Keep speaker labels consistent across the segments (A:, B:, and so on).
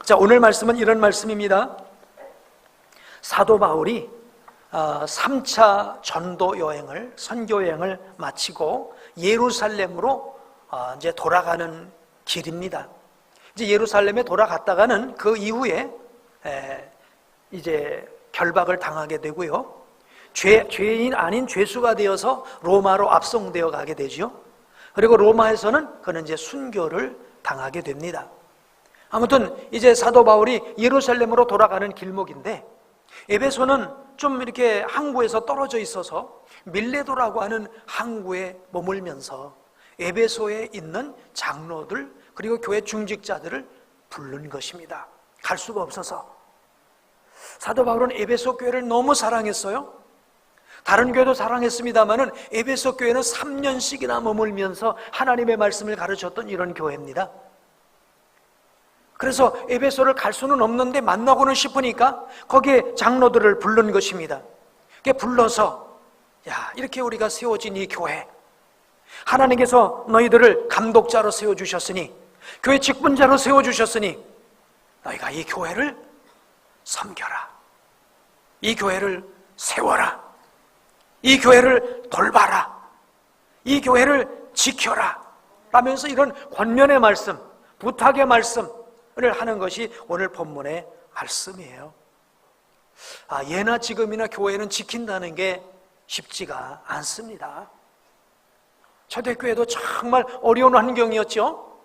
A: 자, 오늘 말씀은 이런 말씀입니다. 사도 바울이 3차 전도 여행을, 선교 여행을 마치고 예루살렘으로 이제 돌아가는 길입니다. 이제 예루살렘에 돌아갔다가는 그 이후에 이제 결박을 당하게 되고요. 죄인 아닌 죄수가 되어서 로마로 압송되어 가게 되죠. 그리고 로마에서는 그는 이제 순교를 당하게 됩니다. 아무튼 이제 사도 바울이 예루살렘으로 돌아가는 길목인데, 에베소는 좀 이렇게 항구에서 떨어져 있어서 밀레도라고 하는 항구에 머물면서 에베소에 있는 장로들 그리고 교회 중직자들을 부른 것입니다. 갈 수가 없어서. 사도 바울은 에베소 교회를 너무 사랑했어요. 다른 교회도 사랑했습니다마는 에베소 교회는 3년씩이나 머물면서 하나님의 말씀을 가르쳤던 이런 교회입니다. 그래서 에베소를 갈 수는 없는데 만나고는 싶으니까 거기에 장로들을 부른 것입니다. 불러서, 야, 이렇게 우리가 세워진 이 교회, 하나님께서 너희들을 감독자로 세워주셨으니, 교회 직분자로 세워주셨으니 너희가 이 교회를 섬겨라, 이 교회를 세워라, 이 교회를 돌봐라, 이 교회를 지켜라 라면서 이런 권면의 말씀, 부탁의 말씀을 하는 것이 오늘 본문의 말씀이에요. 예나 지금이나 교회는 지킨다는 게 쉽지가 않습니다. 초대교회도 정말 어려운 환경이었죠.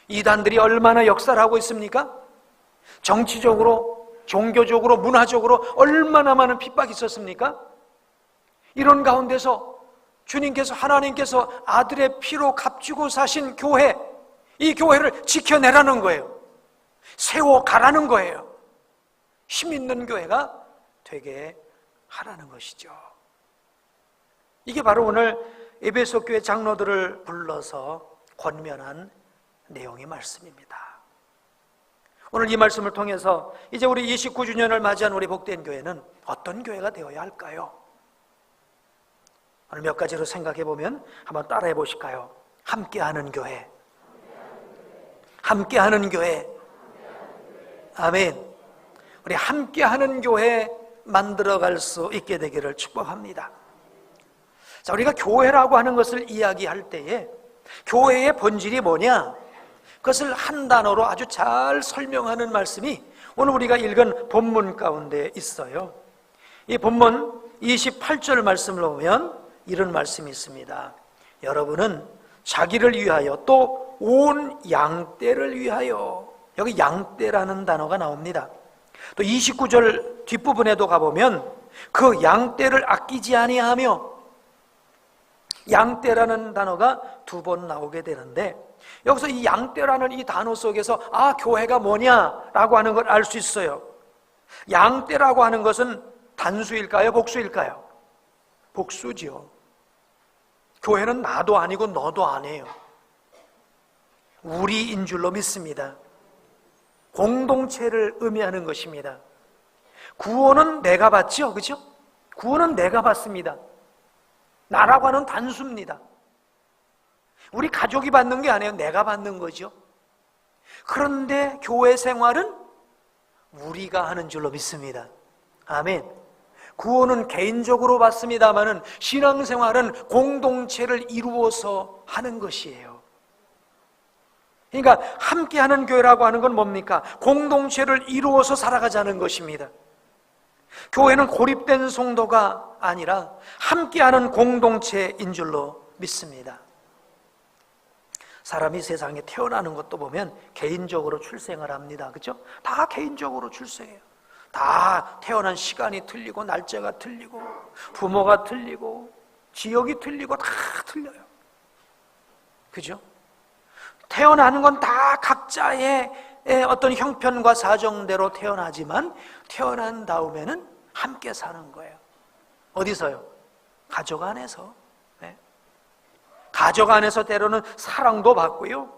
A: 이단들이 얼마나 역사를 하고 있습니까? 정치적으로, 종교적으로, 문화적으로 얼마나 많은 핍박이 있었습니까? 이런 가운데서 주님께서, 하나님께서 아들의 피로 값주고 사신 교회, 이 교회를 지켜내라는 거예요. 세워가라는 거예요. 힘 있는 교회가 되게 하라는 것이죠. 이게 바로 오늘 에베소 교회 장로들을 불러서 권면한 내용의 말씀입니다. 오늘 이 말씀을 통해서 이제 우리 29주년을 맞이한 우리 복된 교회는 어떤 교회가 되어야 할까요? 오늘 몇 가지로 생각해 보면 한번 따라해 보실까요? 함께하는 교회, 함께하는 교회. 아멘. 우리 함께하는 교회 만들어갈 수 있게 되기를 축복합니다. 자, 우리가 교회라고 하는 것을 이야기할 때에 교회의 본질이 뭐냐? 그것을 한 단어로 아주 잘 설명하는 말씀이 오늘 우리가 읽은 본문 가운데 있어요. 이 본문 28절 말씀을 보면 이런 말씀이 있습니다. 여러분은 자기를 위하여 또 온 양떼를 위하여, 여기 양떼라는 단어가 나옵니다. 또 29절 뒷부분에도 가보면 그 양떼를 아끼지 아니하며, 양떼라는 단어가 2번 나오게 되는데, 여기서 이 양떼라는 이 단어 속에서 교회가 뭐냐라고 하는 걸 알 수 있어요. 양떼라고 하는 것은 단수일까요? 복수일까요? 복수지요. 교회는 나도 아니고 너도 아니에요. 우리인 줄로 믿습니다. 공동체를 의미하는 것입니다. 구원은 내가 받죠, 그죠? 구원은 내가 받습니다. 나라고 하는 단수입니다. 우리 가족이 받는 게 아니에요. 내가 받는 거죠. 그런데 교회 생활은 우리가 하는 줄로 믿습니다. 아멘. 구원은 개인적으로 받습니다마는 신앙생활은 공동체를 이루어서 하는 것이에요. 그러니까 함께하는 교회라고 하는 건 뭡니까? 공동체를 이루어서 살아가자는 것입니다. 교회는 고립된 성도가 아니라 함께하는 공동체인 줄로 믿습니다. 사람이 세상에 태어나는 것도 보면 개인적으로 출생을 합니다. 그렇죠? 다 개인적으로 출생해요. 다 태어난 시간이 틀리고 날짜가 틀리고 부모가 틀리고 지역이 틀리고 다 틀려요. 그죠? 태어나는 건 다 각자의 어떤 형편과 사정대로 태어나지만 태어난 다음에는 함께 사는 거예요. 어디서요? 가족 안에서. 가족 안에서 때로는 사랑도 받고요,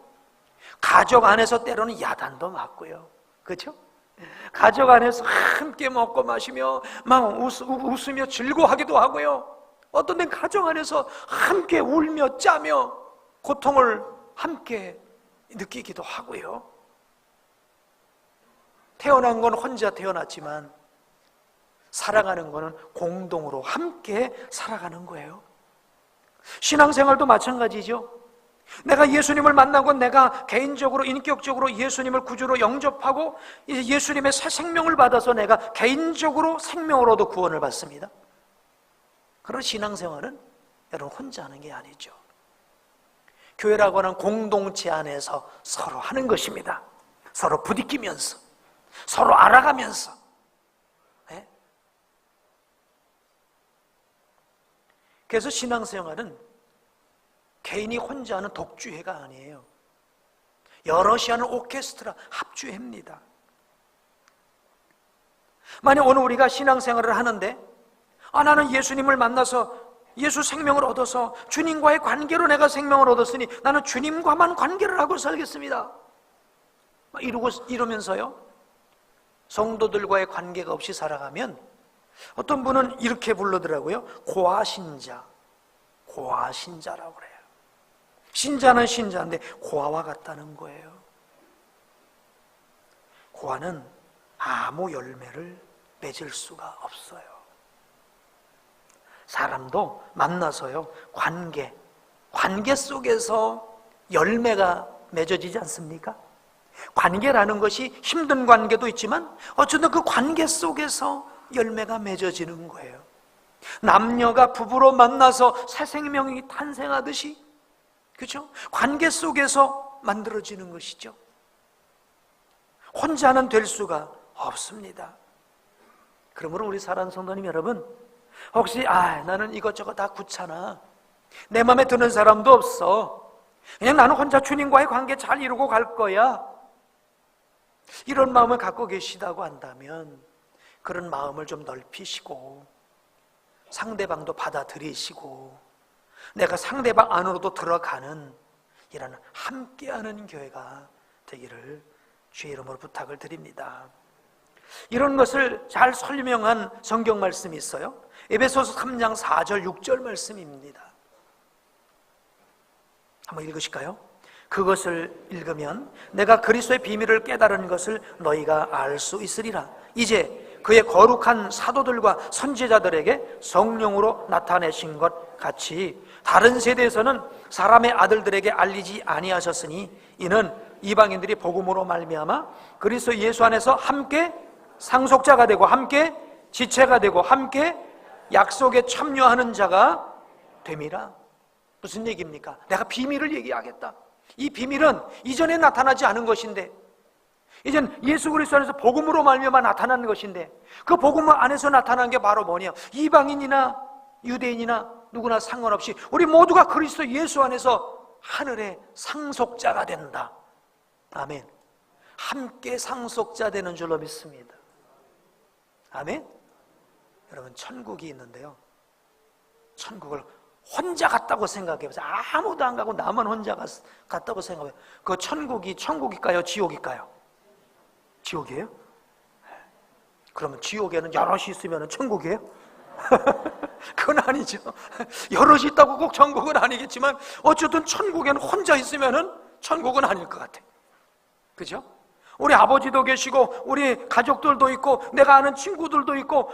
A: 가족 안에서 때로는 야단도 맞고요. 그렇죠? 가족 안에서 함께 먹고 마시며 막 웃으며 즐거워하기도 하고요, 어떤 데는 가족 안에서 함께 울며 짜며 고통을 함께 느끼기도 하고요. 태어난 건 혼자 태어났지만 살아가는 거는 공동으로 함께 살아가는 거예요. 신앙생활도 마찬가지죠. 내가 예수님을 만나고 내가 개인적으로 인격적으로 예수님을 구주로 영접하고 이제 예수님의 새 생명을 받아서 내가 개인적으로 생명으로도 구원을 받습니다. 그런 신앙생활은 여러분 혼자 하는 게 아니죠. 교회라고 하는 공동체 안에서 서로 하는 것입니다. 서로 부딪히면서 서로 알아가면서. 네? 그래서 신앙생활은 개인이 혼자 하는 독주회가 아니에요. 여럿이 하는 오케스트라 합주회입니다. 만약 오늘 우리가 신앙생활을 하는데 나는 예수님을 만나서 예수 생명을 얻어서 주님과의 관계로 내가 생명을 얻었으니 나는 주님과만 관계를 하고 살겠습니다, 이러면서요 성도들과의 관계가 없이 살아가면 어떤 분은 이렇게 부르더라고요. 고아신자라고 그래요. 신자는 신자인데 고아와 같다는 거예요. 고아는 아무 열매를 맺을 수가 없어요. 사람도 만나서요 관계 속에서 열매가 맺어지지 않습니까? 관계라는 것이 힘든 관계도 있지만 어쨌든 그 관계 속에서 열매가 맺어지는 거예요. 남녀가 부부로 만나서 새 생명이 탄생하듯이, 그렇죠? 관계 속에서 만들어지는 것이죠. 혼자는 될 수가 없습니다. 그러므로 우리 사랑하는 성도님 여러분, 혹시 나는 이것저것 다 귀찮아, 내 마음에 드는 사람도 없어, 그냥 나는 혼자 주님과의 관계 잘 이루고 갈 거야, 이런 마음을 갖고 계시다고 한다면 그런 마음을 좀 넓히시고 상대방도 받아들이시고 내가 상대방 안으로도 들어가는 이런 함께하는 교회가 되기를 주의 이름으로 부탁을 드립니다. 이런 것을 잘 설명한 성경 말씀이 있어요. 에베소서 3장 4절 6절 말씀입니다. 한번 읽으실까요? 그것을 읽으면 내가 그리스도의 비밀을 깨달은 것을 너희가 알 수 있으리라. 이제 그의 거룩한 사도들과 선지자들에게 성령으로 나타내신 것 같이 다른 세대에서는 사람의 아들들에게 알리지 아니하셨으니 이는 이방인들이 복음으로 말미암아 그리스도 예수 안에서 함께 상속자가 되고 함께 지체가 되고 함께 약속에 참여하는 자가 됨이라. 무슨 얘기입니까? 내가 비밀을 얘기하겠다. 이 비밀은 이전에 나타나지 않은 것인데 이젠 예수 그리스도 안에서 복음으로 말미암아 나타나는 것인데 그 복음 안에서 나타난 게 바로 뭐냐? 이방인이나 유대인이나 누구나 상관없이 우리 모두가 그리스도 예수 안에서 하늘의 상속자가 된다. 아멘. 함께 상속자 되는 줄로 믿습니다. 아멘. 여러분, 천국이 있는데요, 천국을 혼자 갔다고 생각해보세요. 아무도 안 가고 나만 혼자 갔다고 생각해요. 그 천국이 천국일까요? 지옥일까요? 지옥이에요? 그러면 지옥에는 여럿이 있으면 천국이에요? 그건 아니죠. 여럿이 있다고 꼭 천국은 아니겠지만 어쨌든 천국에는 혼자 있으면 천국은 아닐 것 같아요. 그죠? 우리 아버지도 계시고 우리 가족들도 있고 내가 아는 친구들도 있고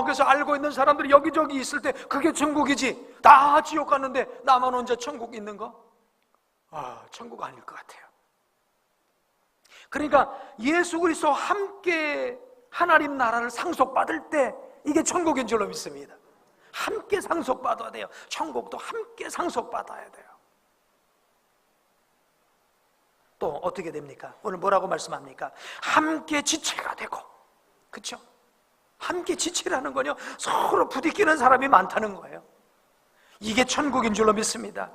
A: 그래서 알고 있는 사람들이 여기저기 있을 때 그게 천국이지. 다 지옥 갔는데 나만 혼자 천국 있는 거? 천국 아닐 것 같아요. 그러니까 예수 그리스도와 함께 하나님 나라를 상속받을 때 이게 천국인 줄로 믿습니다. 함께 상속받아야 돼요. 천국도 함께 상속받아야 돼요. 또 어떻게 됩니까? 오늘 뭐라고 말씀합니까? 함께 지체가 되고, 그렇죠? 함께 지체라는 건요, 서로 부딪히는 사람이 많다는 거예요. 이게 천국인 줄로 믿습니다.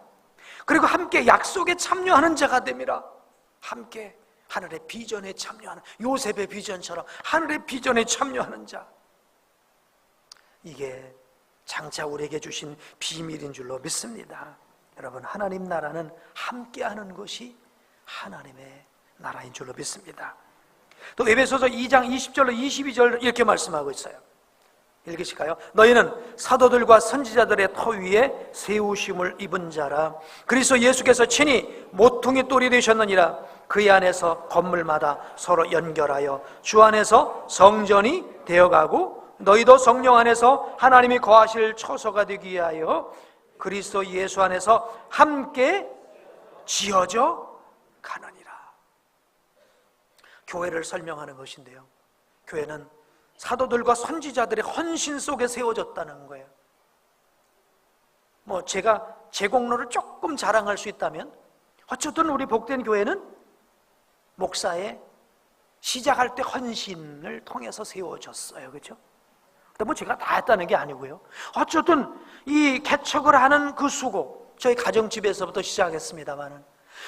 A: 그리고 함께 약속에 참여하는 자가 됩니다. 함께 하늘의 비전에 참여하는, 요셉의 비전처럼 하늘의 비전에 참여하는 자, 이게 장차 우리에게 주신 비밀인 줄로 믿습니다. 여러분, 하나님 나라는 함께하는 것이 하나님의 나라인 줄로 믿습니다. 또 에베소서 2장 20절로 22절 이렇게 말씀하고 있어요. 읽으실까요? 너희는 사도들과 선지자들의 터 위에 세우심을 입은 자라. 그리스도 예수께서 친히 모퉁이 돌이 되셨느니라. 그 안에서 건물마다 서로 연결하여 주 안에서 성전이 되어가고 너희도 성령 안에서 하나님이 거하실 처소가 되기 위하여 그리스도 예수 안에서 함께 지어져 가느니라. 교회를 설명하는 것인데요, 교회는 사도들과 선지자들의 헌신 속에 세워졌다는 거예요. 제가 제 공로를 조금 자랑할 수 있다면, 어쨌든 우리 복된 교회는 목사의 시작할 때 헌신을 통해서 세워졌어요. 그렇죠? 근데 제가 다 했다는 게 아니고요, 어쨌든 이 개척을 하는 그 수고, 저희 가정집에서부터 시작했습니다만은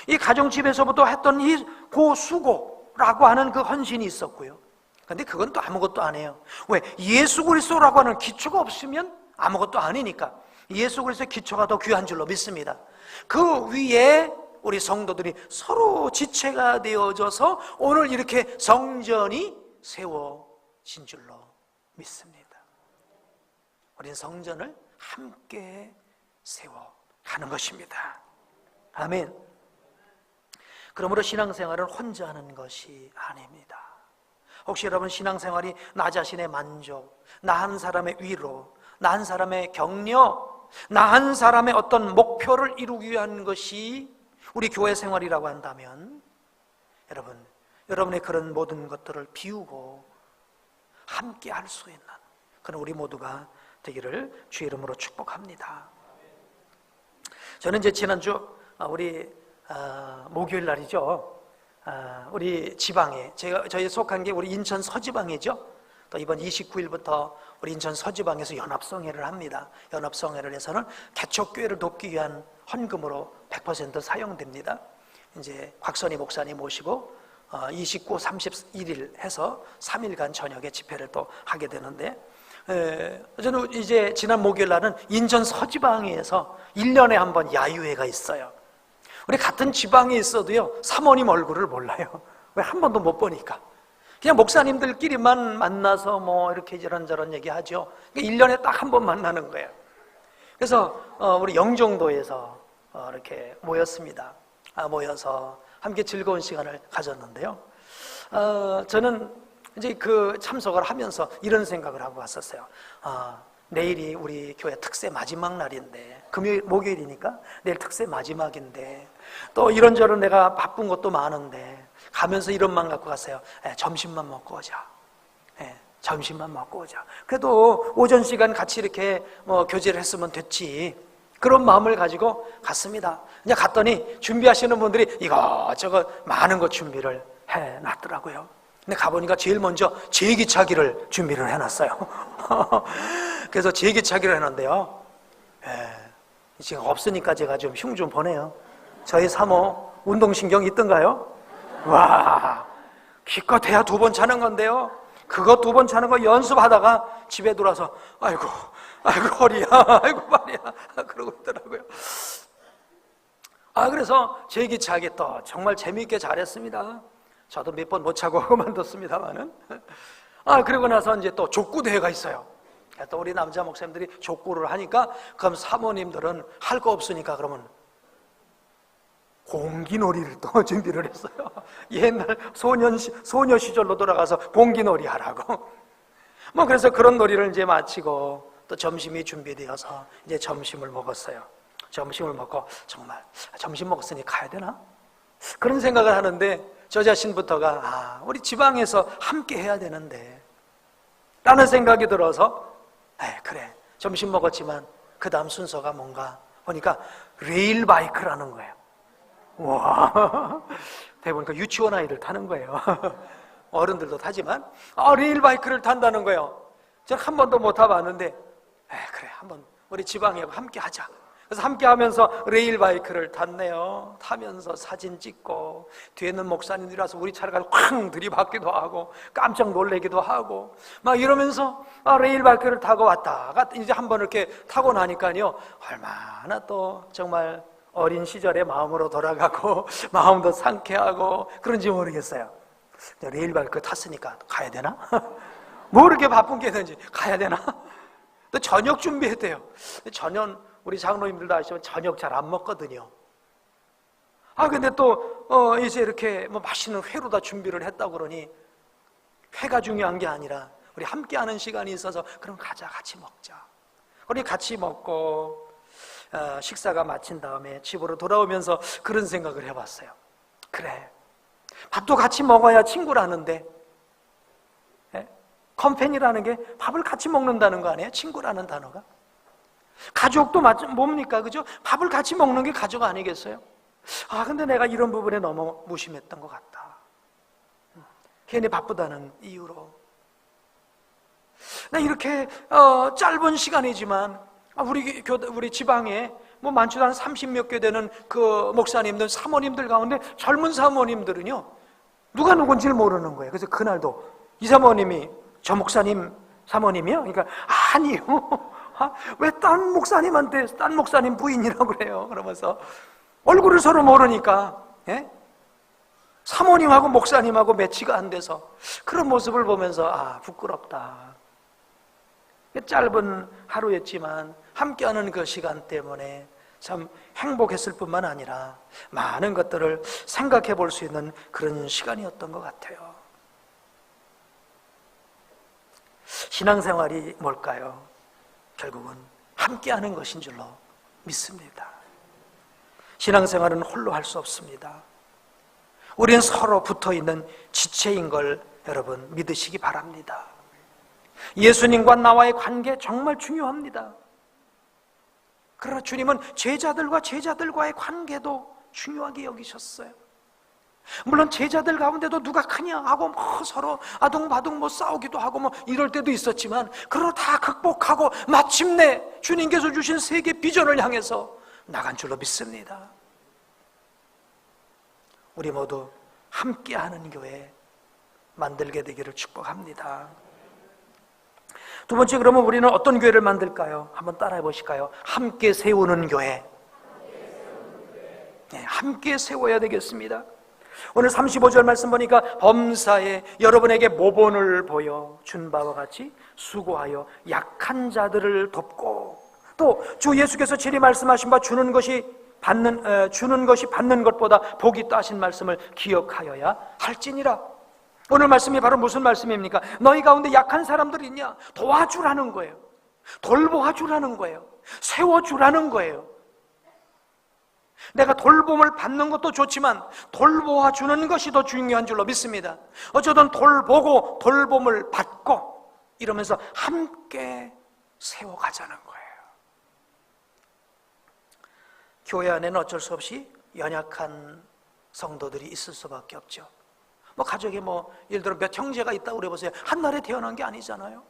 A: 이 가정집에서부터 했던 이 그 수고라고 하는 그 헌신이 있었고요. 근데 그건 또 아무것도 안 해요. 왜? 예수 그리스도라고 하는 기초가 없으면 아무것도 아니니까 예수 그리스도의 기초가 더 귀한 줄로 믿습니다. 그 위에 우리 성도들이 서로 지체가 되어져서 오늘 이렇게 성전이 세워진 줄로 믿습니다. 우리는 성전을 함께 세워가는 것입니다. 아멘. 그러므로 신앙생활은 혼자 하는 것이 아닙니다. 혹시 여러분 신앙생활이 나 자신의 만족, 나 한 사람의 위로, 나 한 사람의 격려, 나 한 사람의 어떤 목표를 이루기 위한 것이 우리 교회 생활이라고 한다면, 여러분의 그런 모든 것들을 비우고 함께 할 수 있는 그런 우리 모두가 되기를 주의 이름으로 축복합니다. 저는 이제 지난주 우리 목요일 날이죠, 우리 지방에, 저희 속한 게 우리 인천 서지방이죠. 또 이번 29일부터 우리 인천 서지방에서 연합성회를 합니다. 연합성회를 해서는 개척교회를 돕기 위한 헌금으로 100% 사용됩니다. 이제 곽선희 목사님 모시고 29, 31일 해서 3일간 저녁에 집회를 또 하게 되는데, 저는 이제 지난 목요일 날은 인천 서지방에서 1년에 한 번 야유회가 있어요. 우리 같은 지방에 있어도요, 사모님 얼굴을 몰라요. 왜? 한 번도 못 보니까. 그냥 목사님들끼리만 만나서 이렇게 저런저런 얘기하죠. 1년에 딱 한 번 만나는 거예요. 그래서 우리 영종도에서 이렇게 모였습니다. 모여서 함께 즐거운 시간을 가졌는데요, 저는 이제 그 참석을 하면서 이런 생각을 하고 왔었어요. 내일이 우리 교회 특세 마지막 날인데, 목요일이니까 내일 특세 마지막인데, 또 이런저런 내가 바쁜 것도 많은데 가면서 이런 마음 갖고 갔어요. 점심만 먹고 오자. 점심만 먹고 오자. 그래도 오전 시간 같이 이렇게 교제를 했으면 됐지. 그런 마음을 가지고 갔습니다. 이제 갔더니 준비하시는 분들이 이것저것 많은 것 준비를 해놨더라고요. 근데 가보니까 제일 먼저 제기차기를 준비를 해놨어요. 그래서 제기차기를 해놨는데요, 지금 없으니까 제가 좀 흉 좀 보내요. 저희 사모 운동신경 있던가요? 와, 기껏 해야 2번 차는 건데요, 그거 2번 차는 거 연습하다가 집에 들어와서 아이고 허리야, 아이고 발이야 그러고 있더라고요. 그래서 제기차기 또 정말 재미있게 잘했습니다. 저도 몇 번 못 차고 그만뒀습니다만은. 그리고 나서 이제 또 족구대회가 있어요. 또 우리 남자 목사님들이 족구를 하니까, 그럼 사모님들은 할 거 없으니까 그러면 공기놀이를 또 준비를 했어요. 옛날 소녀 시절로 돌아가서 공기놀이 하라고. 그래서 그런 놀이를 이제 마치고 또 점심이 준비되어서 이제 점심을 먹었어요. 점심을 먹고 정말 점심 먹었으니 가야 되나? 그런 생각을 하는데 저 자신부터가 우리 지방에서 함께 해야 되는데 라는 생각이 들어서 그래, 점심 먹었지만 그 다음 순서가 뭔가 보니까 레일바이크라는 거예요. 와, 대부분 유치원 아이들 타는 거예요. 어른들도 타지만 레일바이크를 탄다는 거예요. 제가 한 번도 못 타봤는데 그래, 한번 우리 지방에 함께 하자. 그래서 함께 하면서 레일바이크를 탔네요. 타면서 사진 찍고, 뒤에 있는 목사님들이라서 우리 차를 가지고 쾅 들이받기도 하고 깜짝 놀래기도 하고 막 이러면서 레일바이크를 타고 왔다가 이제 한번 이렇게 타고 나니까요, 얼마나 또 정말 어린 시절의 마음으로 돌아가고 마음도 상쾌하고 그런지 모르겠어요. 레일바이크 탔으니까 가야 되나? 뭐 이렇게 바쁜 게 있는지 가야 되나? 또 저녁 준비했대요. 저녁 우리 장로님들도 아시지만 저녁 잘 안 먹거든요. 근데 또 이제 이렇게 뭐 맛있는 회로 다 준비를 했다고 그러니 회가 중요한 게 아니라 우리 함께하는 시간이 있어서 그럼 가자, 같이 먹자. 우리 같이 먹고 식사가 마친 다음에 집으로 돌아오면서 그런 생각을 해봤어요. 그래, 밥도 같이 먹어야 친구라는데, 컴패니라는 게 밥을 같이 먹는다는 거 아니에요? 친구라는 단어가. 가족도 뭡니까? 그죠? 밥을 같이 먹는 게 가족 아니겠어요? 근데 내가 이런 부분에 너무 무심했던 것 같다. 괜히 바쁘다는 이유로. 나 이렇게 짧은 시간이지만 우리 지방에 뭐 많지도 않은 30몇 개 되는 그 목사님들, 사모님들 가운데 젊은 사모님들은요, 누가 누군지를 모르는 거예요. 그래서 그날도 이 사모님이 저 목사님 사모님이요? 그러니까 아니요. 왜 딴 목사님한테 딴 목사님 부인이라고 그래요? 그러면서 얼굴을 서로 모르니까 사모님하고 목사님하고 매치가 안 돼서 그런 모습을 보면서 부끄럽다. 짧은 하루였지만 함께하는 그 시간 때문에 참 행복했을 뿐만 아니라 많은 것들을 생각해 볼 수 있는 그런 시간이었던 것 같아요. 신앙생활이 뭘까요? 결국은 함께하는 것인 줄로 믿습니다. 신앙생활은 홀로 할 수 없습니다. 우리는 서로 붙어있는 지체인 걸 여러분 믿으시기 바랍니다. 예수님과 나와의 관계 정말 중요합니다. 그러나 주님은 제자들과의 관계도 중요하게 여기셨어요. 물론 제자들 가운데도 누가 크냐 하고 서로 아둥바둥 싸우기도 하고 이럴 때도 있었지만, 그러나 다 극복하고 마침내 주님께서 주신 세계 비전을 향해서 나간 줄로 믿습니다. 우리 모두 함께하는 교회 만들게 되기를 축복합니다. 두 번째, 그러면 우리는 어떤 교회를 만들까요? 한번 따라해 보실까요? 함께 세우는 교회. 함께 세워야 되겠습니다. 오늘 35절 말씀 보니까 범사에 여러분에게 모본을 보여 준 바와 같이 수고하여 약한 자들을 돕고, 또 주 예수께서 친히 말씀하신 바 주는 것이 받는 것보다 복이 있다 하신 말씀을 기억하여야 할지니라. 오늘 말씀이 바로 무슨 말씀입니까? 너희 가운데 약한 사람들이 있냐? 도와주라는 거예요. 돌보아주라는 거예요. 세워주라는 거예요. 내가 돌봄을 받는 것도 좋지만 돌보아주는 것이 더 중요한 줄로 믿습니다. 어쩌든 돌보고 돌봄을 받고 이러면서 함께 세워가자는 거예요. 교회 안에는 어쩔 수 없이 연약한 성도들이 있을 수밖에 없죠. 가족에 예를 들어 몇 형제가 있다고 그래보세요. 한 날에 태어난 게 아니잖아요.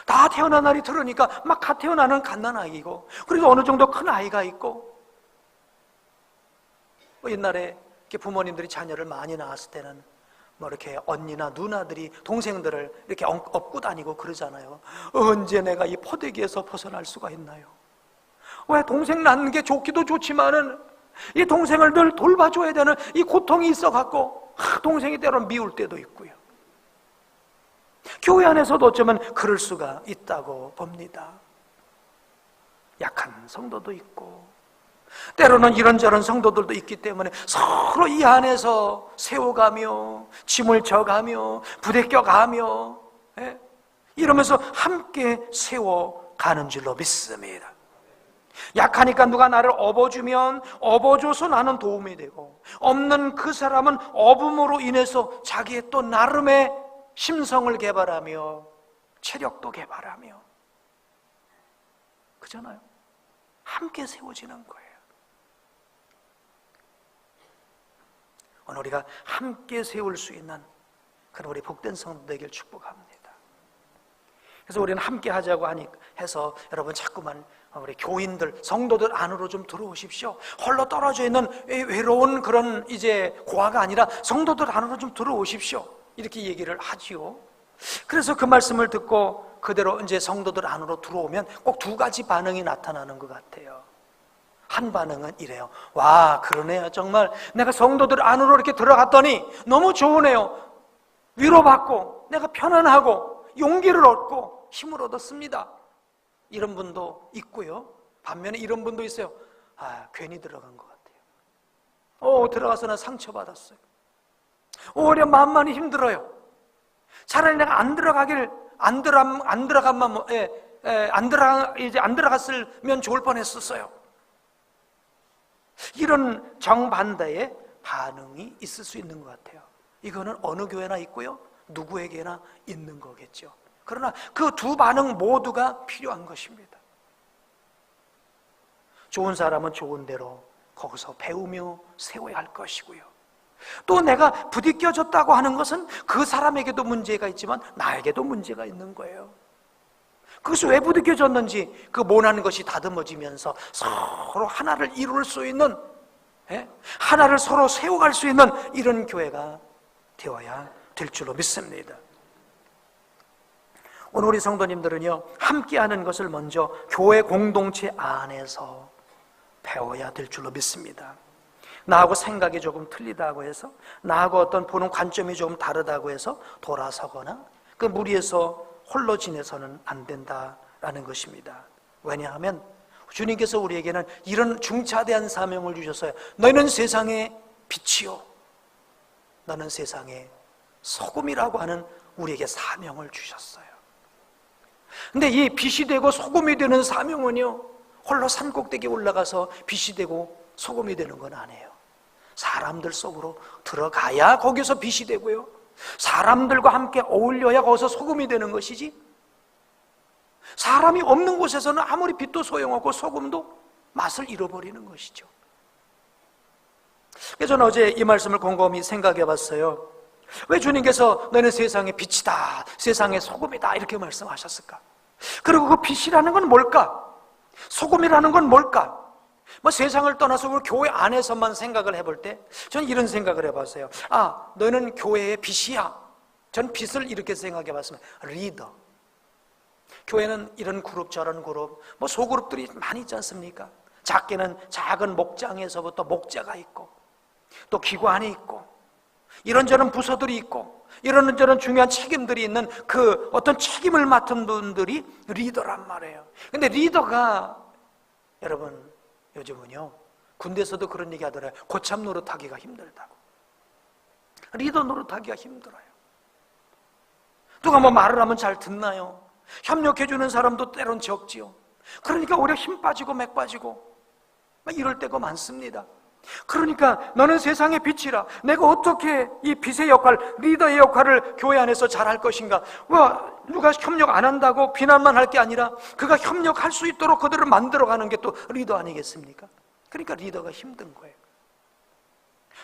A: 다 태어난 날이 들으니까 막 갓 태어나는 갓난아기고, 그래도 어느 정도 큰 아이가 있고, 옛날에 부모님들이 자녀를 많이 낳았을 때는 이렇게 언니나 누나들이 동생들을 이렇게 업고 다니고 그러잖아요. 언제 내가 이 포대기에서 벗어날 수가 있나요? 왜 동생 낳는 게 좋기도 좋지만은 이 동생을 늘 돌봐줘야 되는 이 고통이 있어갖고 동생이 때로는 미울 때도 있고요. 교회 안에서도 어쩌면 그럴 수가 있다고 봅니다. 약한 성도도 있고 때로는 이런저런 성도들도 있기 때문에 서로 이 안에서 세워가며 짐을 져가며 부대껴가며 이러면서 함께 세워가는 줄로 믿습니다. 약하니까 누가 나를 업어주면 업어줘서 나는 도움이 되고, 없는 그 사람은 업음으로 인해서 자기의 또 나름의 심성을 개발하며 체력도 개발하며 그잖아요. 함께 세워지는 거예요. 오늘 우리가 함께 세울 수 있는 그런 우리 복된 성도 되길 축복합니다. 그래서 우리는 함께 하자고 해서 여러분 자꾸만 우리 교인들, 성도들 안으로 좀 들어오십시오. 홀로 떨어져 있는 외로운 그런 이제 고아가 아니라 성도들 안으로 좀 들어오십시오. 이렇게 얘기를 하지요. 그래서 그 말씀을 듣고 그대로 이제 성도들 안으로 들어오면 꼭 두 가지 반응이 나타나는 것 같아요. 한 반응은 이래요. 와, 그러네요. 정말 내가 성도들 안으로 이렇게 들어갔더니 너무 좋으네요. 위로받고 내가 편안하고 용기를 얻고 힘을 얻었습니다. 이런 분도 있고요. 반면에 이런 분도 있어요. 괜히 들어간 것 같아요. 들어가서 상처받았어요. 오히려 마음만이 힘들어요. 차라리 내가 안 들어갔으면 좋을 뻔했었어요. 이런 정반대의 반응이 있을 수 있는 것 같아요. 이거는 어느 교회나 있고요, 누구에게나 있는 거겠죠. 그러나 그 두 반응 모두가 필요한 것입니다. 좋은 사람은 좋은 대로 거기서 배우며 세워야 할 것이고요, 또 내가 부딪혀졌다고 하는 것은 그 사람에게도 문제가 있지만 나에게도 문제가 있는 거예요. 그것이 왜 부딪혀졌는지 그 모난 것이 다듬어지면서 서로 하나를 이룰 수 있는, 하나를 서로 세워갈 수 있는 이런 교회가 되어야 될 줄로 믿습니다. 오늘 우리 성도님들은요, 함께하는 것을 먼저 교회 공동체 안에서 배워야 될 줄로 믿습니다. 나하고 생각이 조금 틀리다고 해서, 나하고 어떤 보는 관점이 조금 다르다고 해서 돌아서거나 그 무리에서 홀로 지내서는 안 된다라는 것입니다. 왜냐하면 주님께서 우리에게는 이런 중차대한 사명을 주셨어요. 너희는 세상의 빛이요, 너는 세상의 소금이라고 하는 우리에게 사명을 주셨어요. 근데 이 빛이 되고 소금이 되는 사명은요, 홀로 산꼭대기에 올라가서 빛이 되고 소금이 되는 건 아니에요. 사람들 속으로 들어가야 거기서 빛이 되고요, 사람들과 함께 어울려야 거기서 소금이 되는 것이지, 사람이 없는 곳에서는 아무리 빛도 소용없고 소금도 맛을 잃어버리는 것이죠. 그래서 저는 어제 이 말씀을 곰곰이 생각해 봤어요. 왜 주님께서 너는 세상의 빛이다, 세상의 소금이다 이렇게 말씀하셨을까? 그리고 그 빛이라는 건 뭘까? 소금이라는 건 뭘까? 세상을 떠나서 우리 교회 안에서만 생각을 해볼 때 저는 이런 생각을 해봤어요. 너는 교회의 빛이야. 전 빛을 이렇게 생각해 봤습니다. 리더. 교회는 이런 그룹 저런 그룹, 소그룹들이 많이 있지 않습니까? 작게는 작은 목장에서부터 목자가 있고, 또 기관이 있고, 이런저런 부서들이 있고, 이런저런 중요한 책임들이 있는 그 어떤 책임을 맡은 분들이 리더란 말이에요. 근데 리더가, 여러분 요즘은요, 군대에서도 그런 얘기 하더라고요. 고참 노릇하기가 힘들다고. 리더 노릇하기가 힘들어요. 누가 말을 하면 잘 듣나요? 협력해주는 사람도 때론 적지요. 그러니까 오히려 힘 빠지고 맥 빠지고 이럴 때가 많습니다. 그러니까 너는 세상의 빛이라, 내가 어떻게 이 빛의 역할, 리더의 역할을 교회 안에서 잘할 것인가? 누가 협력 안 한다고 비난만 할 게 아니라 그가 협력할 수 있도록 그들을 만들어가는 게 또 리더 아니겠습니까? 그러니까 리더가 힘든 거예요.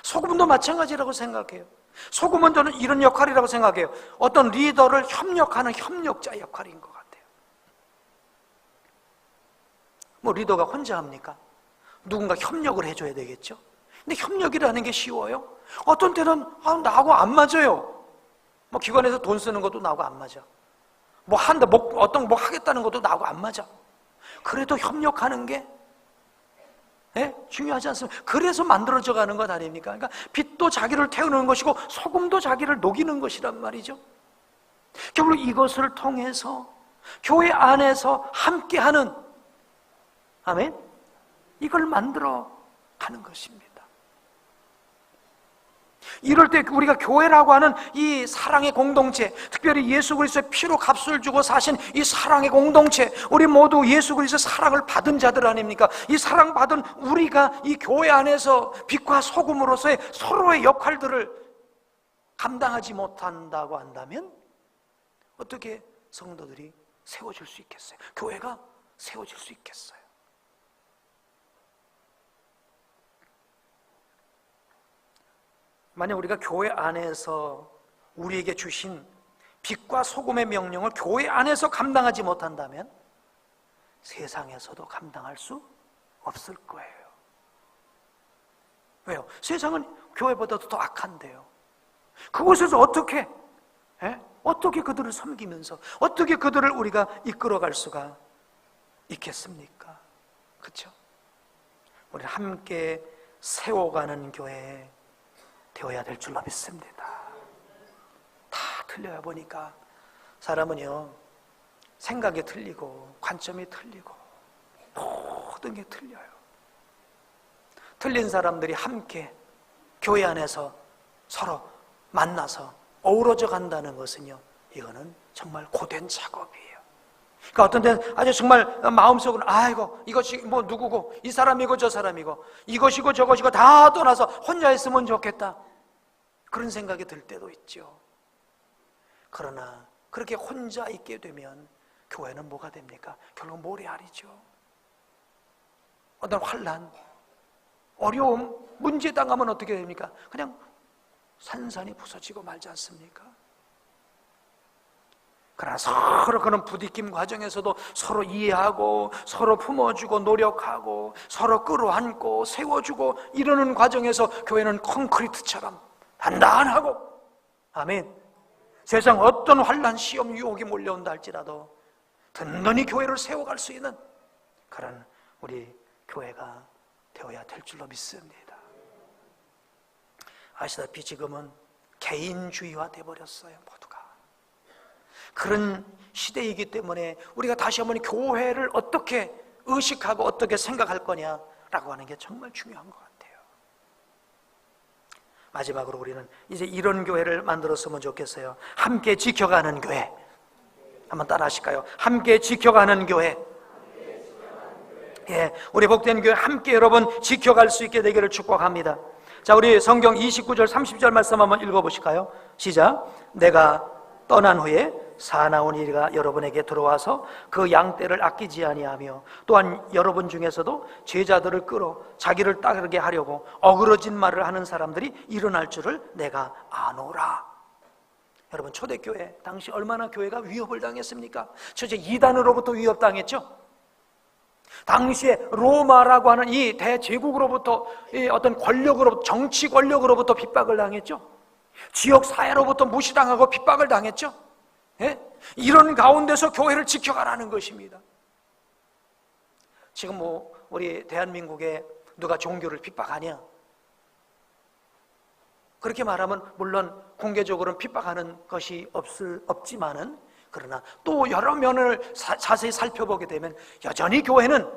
A: 소금도 마찬가지라고 생각해요. 소금은 저는 이런 역할이라고 생각해요. 어떤 리더를 협력하는 협력자 역할인 것 같아요. 리더가 혼자 합니까? 누군가 협력을 해줘야 되겠죠. 근데 협력이라는 게 쉬워요? 어떤 때는 나하고 안 맞아요. 기관에서 돈 쓰는 것도 나하고 안 맞아. 하겠다는 것도 나하고 안 맞아. 그래도 협력하는 게 중요하지 않습니까? 그래서 만들어져 가는 것 아닙니까? 그러니까 빛도 자기를 태우는 것이고 소금도 자기를 녹이는 것이란 말이죠. 결국 이것을 통해서 교회 안에서 함께하는, 아멘, 이걸 만들어 가는 것입니다. 이럴 때 우리가 교회라고 하는 이 사랑의 공동체, 특별히 예수 그리스도의 피로 값을 주고 사신 이 사랑의 공동체, 우리 모두 예수 그리스도의 사랑을 받은 자들 아닙니까? 이 사랑받은 우리가 이 교회 안에서 빛과 소금으로서의 서로의 역할들을 감당하지 못한다고 한다면 어떻게 성도들이 세워질 수 있겠어요? 교회가 세워질 수 있겠어요? 만약 우리가 교회 안에서 우리에게 주신 빛과 소금의 명령을 교회 안에서 감당하지 못한다면 세상에서도 감당할 수 없을 거예요. 왜요? 세상은 교회보다도 더 악한데요. 그곳에서 어떻게 그들을 섬기면서 어떻게 그들을 우리가 이끌어갈 수가 있겠습니까? 그렇죠? 우리 함께 세워가는 교회 되어야 될 줄로 믿습니다. 다 틀려요. 보니까 사람은요, 생각이 틀리고 관점이 틀리고 모든 게 틀려요. 틀린 사람들이 함께 교회 안에서 서로 만나서 어우러져 간다는 것은요, 이거는 정말 고된 작업이에요. 그러니까 어떤 때는 아주 정말 마음속으로 아이고 이것이 뭐 누구고 이 사람이고 저 사람이고 이것이고 저것이고 다 떠나서 혼자 있으면 좋겠다, 그런 생각이 들 때도 있죠. 그러나 그렇게 혼자 있게 되면 교회는 뭐가 됩니까? 결국 모래알이죠. 어떤 환난, 어려움, 문제 당하면 어떻게 됩니까? 그냥 산산이 부서지고 말지 않습니까? 그러나 서로 그런 부딪힘 과정에서도 서로 이해하고 서로 품어주고 노력하고 서로 끌어안고 세워주고 이러는 과정에서 교회는 콘크리트처럼 단단하고, 아멘, 세상 어떤 환난, 시험, 유혹이 몰려온다 할지라도 든든히 교회를 세워갈 수 있는 그런 우리 교회가 되어야 될 줄로 믿습니다. 아시다시피 지금은 개인주의화 되어버렸어요. 모두가 그런 시대이기 때문에 우리가 다시 한번 교회를 어떻게 의식하고 어떻게 생각할 거냐라고 하는 게 정말 중요한 것 같아요. 마지막으로 우리는 이제 이런 교회를 만들었으면 좋겠어요. 함께 지켜가는 교회. 한번 따라 하실까요? 함께 지켜가는 교회. 예, 우리 복된 교회 함께 여러분 지켜갈 수 있게 되기를 축복합니다. 자, 우리 성경 29절 30절 말씀 한번 읽어보실까요? 시작. 내가 떠난 후에 사나운 이가 여러분에게 들어와서 그 양떼를 아끼지 아니하며 또한 여러분 중에서도 제자들을 끌어 자기를 따르게 하려고 어그러진 말을 하는 사람들이 일어날 줄을 내가 아노라. 여러분, 초대교회 당시 얼마나 교회가 위협을 당했습니까? 첫째, 이단으로부터 위협당했죠. 당시에 로마라고 하는 이 대제국으로부터, 이 어떤 권력으로부터, 정치 권력으로부터 핍박을 당했죠. 지역 사회로부터 무시당하고 핍박을 당했죠. 예? 이런 가운데서 교회를 지켜가라는 것입니다. 지금 뭐 우리 대한민국에 누가 종교를 핍박하냐? 그렇게 말하면 물론 공개적으로는 핍박하는 것이 없지만은, 그러나 또 여러 면을 자세히 살펴보게 되면 여전히 교회는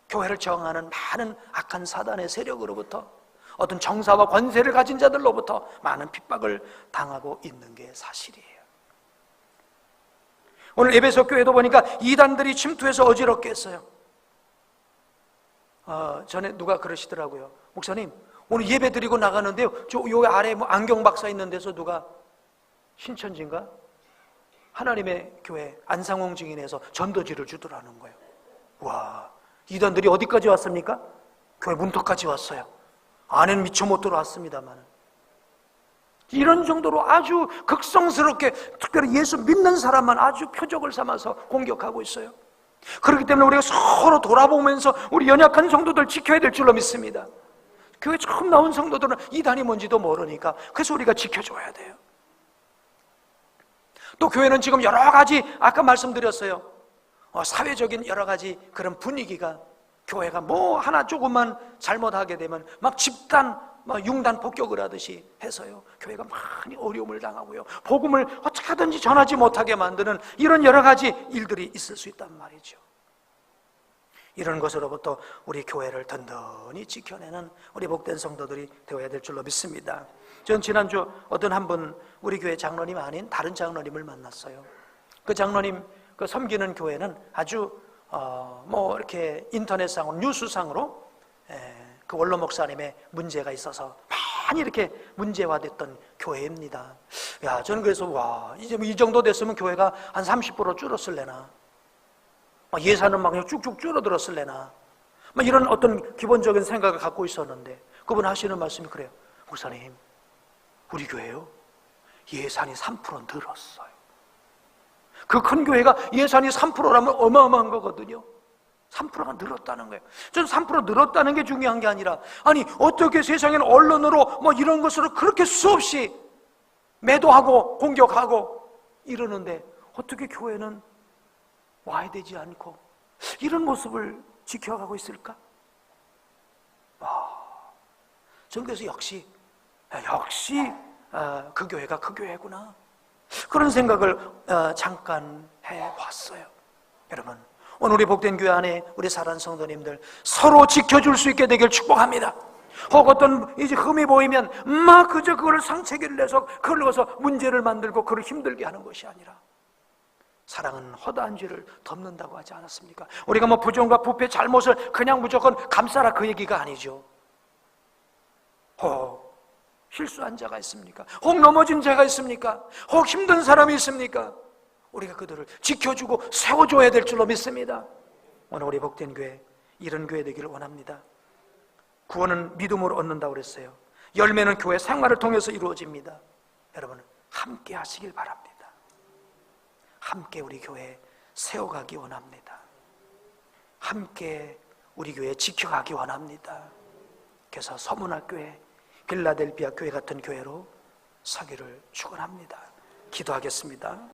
A: 교회를 저항하는 많은 악한 사단의 세력으로부터, 어떤 정사와 권세를 가진 자들로부터 많은 핍박을 당하고 있는 게 사실이에요. 오늘 에베소 교회도 보니까 이단들이 침투해서 어지럽게 했어요. 전에 누가 그러시더라고요. 목사님, 오늘 예배 드리고 나가는데요, 요 아래 뭐 안경 박사 있는 데서 누가 신천지인가? 하나님의 교회 안상홍 증인에서 전도지를 주더라는 거예요. 와, 이단들이 어디까지 왔습니까? 교회 문턱까지 왔어요. 안에는 미처 못 들어왔습니다만, 이런 정도로 아주 극성스럽게 특별히 예수 믿는 사람만 아주 표적을 삼아서 공격하고 있어요. 그렇기 때문에 우리가 서로 돌아보면서 우리 연약한 성도들 지켜야 될 줄로 믿습니다. 교회 처음 나온 성도들은 이단이 뭔지도 모르니까, 그래서 우리가 지켜줘야 돼요. 또 교회는 지금 여러 가지, 아까 말씀드렸어요, 사회적인 여러 가지 그런 분위기가, 교회가 뭐 하나 조금만 잘못하게 되면 막 집단 융단 폭격을 하듯이 해서요, 교회가 많이 어려움을 당하고요, 복음을 어떻게 하든지 전하지 못하게 만드는 이런 여러 가지 일들이 있을 수 있단 말이죠. 이런 것으로부터 우리 교회를 든든히 지켜내는 우리 복된 성도들이 되어야 될 줄로 믿습니다. 전 지난주 어떤 한 분, 우리 교회 장로님 아닌 다른 장로님을 만났어요. 그 장로님 그 섬기는 교회는 아주 뭐 이렇게 인터넷상으로, 뉴스상으로 그 원로 목사님의 문제가 있어서 많이 이렇게 문제화됐던 교회입니다. 야, 저는 그래서 와, 이제 이 정도 됐으면 교회가 한 30% 줄었을래나, 예산은 막 쭉쭉 줄어들었을래나, 이런 어떤 기본적인 생각을 갖고 있었는데, 그분 하시는 말씀이 그래요. 목사님, 우리 교회요, 예산이 3% 늘었어요. 그 큰 교회가 예산이 3%라면 어마어마한 거거든요. 3%가 늘었다는 거예요. 저는 3% 늘었다는 게 중요한 게 아니라, 아니 어떻게 세상에는 언론으로 뭐 이런 것으로 그렇게 수없이 매도하고 공격하고 이러는데 어떻게 교회는 와야 되지 않고 이런 모습을 지켜가고 있을까? 저는 그래서 역시 그 교회가 그 교회구나, 그런 생각을 잠깐 해봤어요. 여러분, 오늘 우리 복된 교회 안에 우리 사랑하는 성도님들 서로 지켜줄 수 있게 되길 축복합니다. 혹 어떤 이제 흠이 보이면 막 그저 그걸 상체기를 내서 그걸 넣어서 문제를 만들고 그걸 힘들게 하는 것이 아니라, 사랑은 허다한 죄를 덮는다고 하지 않았습니까? 우리가 뭐 부정과 부패 잘못을 그냥 무조건 감싸라 그 얘기가 아니죠. 혹 실수한 자가 있습니까? 혹 넘어진 자가 있습니까? 혹 힘든 사람이 있습니까? 우리가 그들을 지켜주고 세워줘야 될 줄로 믿습니다. 오늘 우리 복된 교회, 이런 교회 되기를 원합니다. 구원은 믿음으로 얻는다고 그랬어요. 열매는 교회 생활을 통해서 이루어집니다. 여러분 함께 하시길 바랍니다. 함께 우리 교회 세워가기 원합니다. 함께 우리 교회 지켜가기 원합니다. 그래서 서문학교회, 빌라델비아 교회 같은 교회로 서기를 축원합니다. 기도하겠습니다.